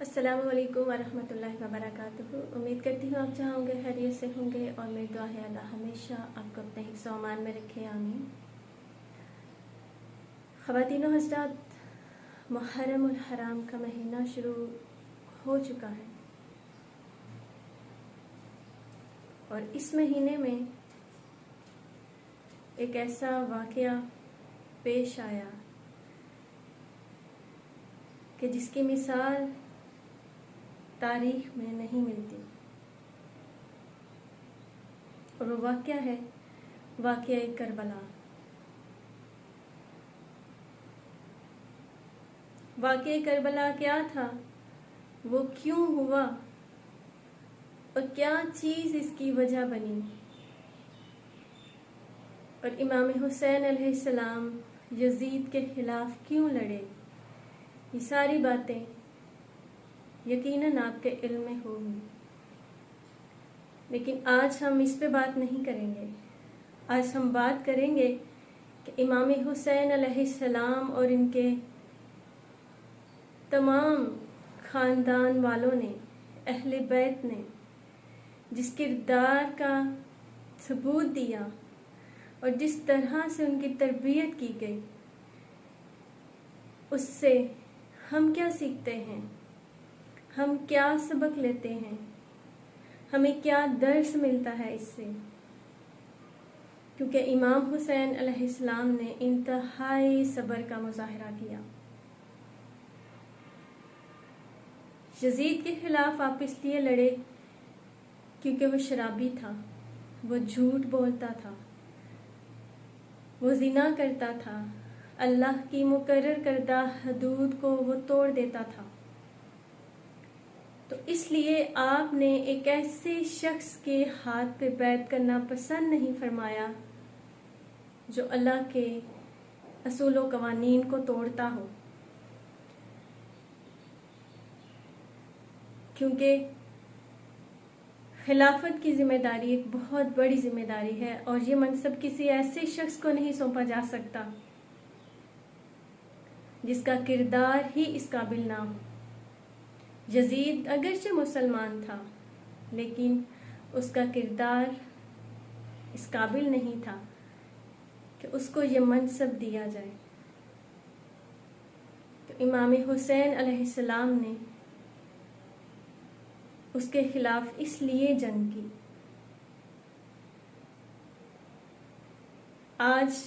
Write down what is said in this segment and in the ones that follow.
अस्सलामु अलैकुम वरहमतुल्लाहि वबरकातुहू। उम्मीद करती हूँ आप जहाँ होंगे खैरियत से होंगे और मेरी दुआ है अल्लाह हमेशा आपको अपने हिफ्ज़ व अमान में रखे, आमीन। ख़वातीन व हज़रात, मुहर्रमुल हराम का महीना शुरू हो चुका है और इस महीने में एक ऐसा वाक़या पेश आया कि जिसकी मिसाल तारीख में नहीं मिलती, और वो वाक़या है वाक़या करबला। वाक़या करबला क्या था, वो क्यों हुआ और क्या चीज़ इसकी वजह बनी, और इमाम हुसैन अलैहिस्सलाम यजीद के ख़िलाफ़ क्यों लड़े, ये सारी बातें यकीनन आपके इल्म में होंगी। लेकिन आज हम इस पे बात नहीं करेंगे। आज हम बात करेंगे कि इमाम हुसैन अलैहिस्सलाम और इनके तमाम ख़ानदान वालों ने, अहले बैत ने जिस किरदार का सबूत दिया और जिस तरह से उनकी तरबियत की गई, उससे हम क्या सीखते हैं, हम क्या सबक लेते हैं, हमें क्या दर्स मिलता है इससे। क्योंकि इमाम हुसैन अलैहिस्सलाम ने इंतहाई सब्र का मुजाहरा किया। यजीद के खिलाफ आप इसलिए लड़े क्योंकि वो शराबी था, वो झूठ बोलता था, वो जिना करता था, अल्लाह की मुकर्रर करदा हदूद को वो तोड़ देता था। तो इसलिए आपने एक ऐसे शख्स के हाथ पे बैत करना पसंद नहीं फरमाया जो अल्लाह के असूल व कवानीन को तोड़ता हो, क्योंकि खिलाफत की जिम्मेदारी एक बहुत बड़ी जिम्मेदारी है और ये मनसब किसी ऐसे शख्स को नहीं सौंपा जा सकता जिसका किरदार ही इस काबिल ना हो। यजीद अगरचे मुसलमान था, लेकिन उसका किरदार इस काबिल नहीं था कि उसको ये मनसब दिया जाए। तो इमाम हुसैन अलैहिस्सलाम ने उसके खिलाफ इसलिए जंग की। आज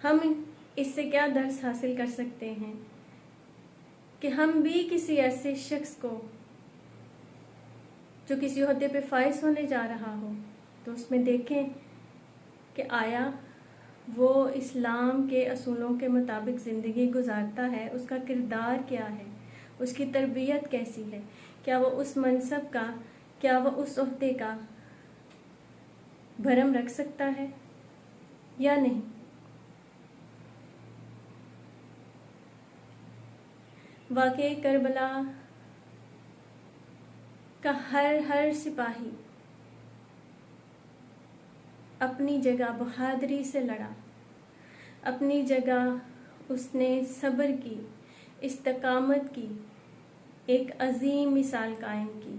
हम इससे क्या दर्स हासिल कर सकते हैं कि हम भी किसी ऐसे शख्स को जो किसी ओहदे पे फाइज होने जा रहा हो, तो उसमें देखें कि आया वो इस्लाम के असूलों के मुताबिक ज़िंदगी गुजारता है, उसका किरदार क्या है, उसकी तरबियत कैसी है, क्या वो उस मनसब का, क्या वो उस ओहदे का भरम रख सकता है या नहीं। वाक़या करबला का हर सिपाही अपनी जगह बहादुरी से लड़ा, अपनी जगह उसने सब्र की, इस्तकामत की, एक अजीम मिसाल कायम की।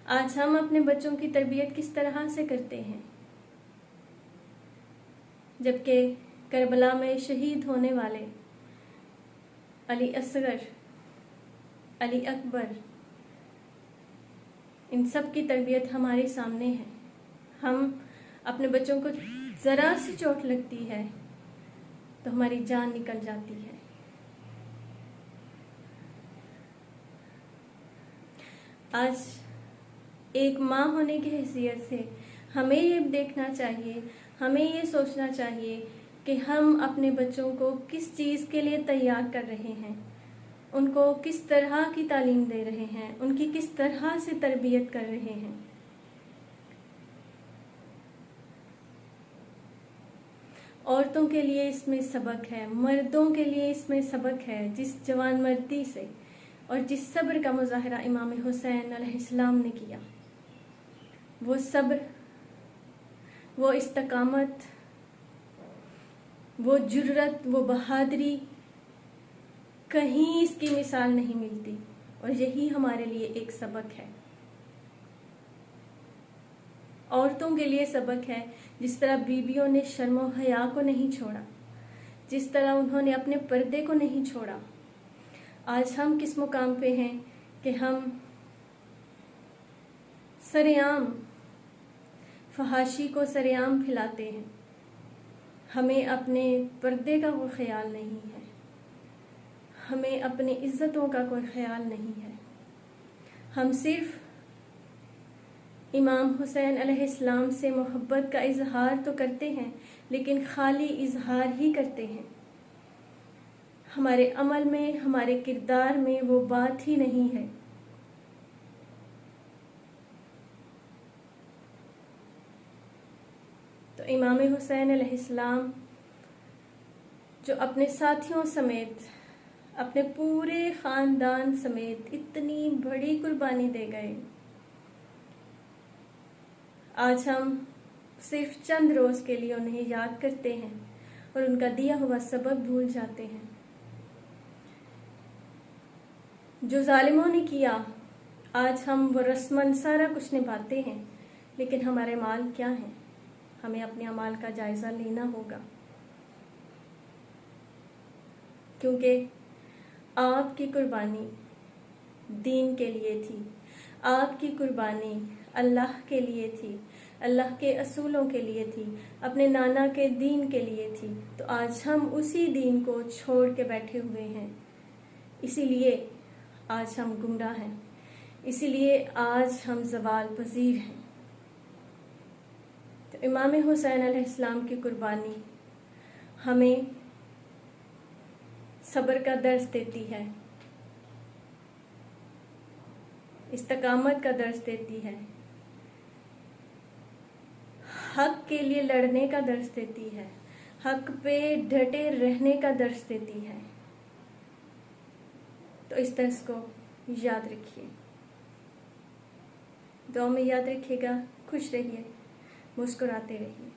आज हम अपने बच्चों की तरबियत किस तरह से करते हैं, जबकि करबला में शहीद होने वाले अली असगर, अली अकबर, इन सब की तरबियत हमारे सामने है। हम अपने बच्चों को ज़रा सी चोट लगती है तो हमारी जान निकल जाती है। आज एक माँ होने की हैसियत से हमें ये देखना चाहिए, हमें ये सोचना चाहिए कि हम अपने बच्चों को किस चीज़ के लिए तैयार कर रहे हैं, उनको किस तरह की तालीम दे रहे हैं, उनकी किस तरह से तरबियत कर रहे हैं। औरतों के लिए इसमें सबक है, मर्दों के लिए इसमें सबक है। जिस जवान मर्दी से और जिस सब्र का मुजाहरा इमाम हुसैन अलैहिस्सलाम ने किया, वो सब्र, वो इस्तकामत, वो जुर्रत, वो बहादुरी, कहीं इसकी मिसाल नहीं मिलती। और यही हमारे लिए एक सबक है, औरतों के लिए सबक है। जिस तरह बीबियों ने शर्म और हया को नहीं छोड़ा, जिस तरह उन्होंने अपने पर्दे को नहीं छोड़ा, आज हम किस मुकाम पे हैं कि हम सरेआम फहाशी को सरेआम फैलाते हैं। हमें अपने पर्दे का कोई ख्याल नहीं है, हमें अपनी इज्जतों का कोई ख्याल नहीं है। हम सिर्फ इमाम हुसैन अलैहिस्सलाम से मोहब्बत का इजहार तो करते हैं, लेकिन खाली इजहार ही करते हैं। हमारे अमल में, हमारे किरदार में वो बात ही नहीं है। तो इमाम हुसैन अलैहिस्सलाम जो अपने साथियों समेत, अपने पूरे ख़ानदान समेत इतनी बड़ी कुर्बानी दे गए, आज हम सिर्फ चंद रोज़ के लिए उन्हें याद करते हैं और उनका दिया हुआ सबक भूल जाते हैं। जो जालिमों ने किया, आज हम वो रस्मन सारा कुछ निभाते हैं, लेकिन हमारे अमाल क्या हैं? हमें अपने अमाल का जायज़ा लेना होगा, क्योंकि आपकी कुर्बानी दीन के लिए थी, आपकी कुर्बानी अल्लाह के लिए थी, अल्लाह के असूलों के लिए थी, अपने नाना के दीन के लिए थी। तो आज हम उसी दीन को छोड़ के बैठे हुए हैं, इसीलिए आज हम गुमराह हैं, इसीलिए आज हम ज़वाल पजीर हैं। तो इमाम हुसैन अलैहिस्सलाम की कुर्बानी हमें सब्र का दर्स देती है, इस्तकामत का दर्स देती है, हक के लिए लड़ने का दर्स देती है, हक पे डटे रहने का दर्स देती है। तो इस दर्स को याद रखिए, दुआ में याद रखिएगा। खुश रहिए, मुस्कुराते रहिए।